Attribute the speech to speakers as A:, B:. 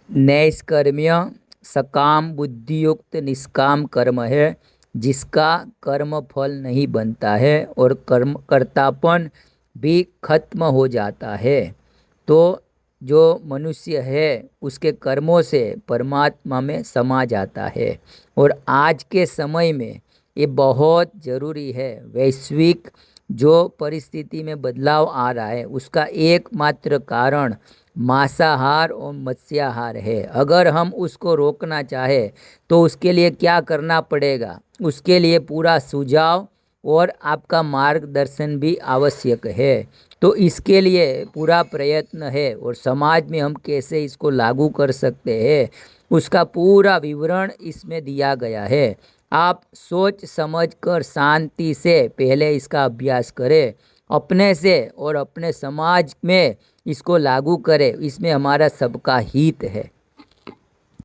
A: नैष्कर्म्य सकाम बुद्धियुक्त निष्काम कर्म है जिसका कर्म फल नहीं बनता है और कर्म कर्तापन भी खत्म हो जाता है। तो जो मनुष्य है उसके कर्मों से परमात्मा में समा जाता है। और आज के समय में ये बहुत ज़रूरी है। वैश्विक जो परिस्थिति में बदलाव आ रहा है उसका एकमात्र कारण मांसाहार और मत्स्याहार है। अगर हम उसको रोकना चाहे तो उसके लिए क्या करना पड़ेगा, उसके लिए पूरा सुझाव और आपका मार्गदर्शन भी आवश्यक है। तो इसके लिए पूरा प्रयत्न है और समाज में हम कैसे इसको लागू कर सकते हैं उसका पूरा विवरण इसमें दिया गया है। आप सोच समझ कर शांति से पहले इसका अभ्यास करें, अपने से और अपने समाज में इसको लागू करें। इसमें हमारा सबका हित है।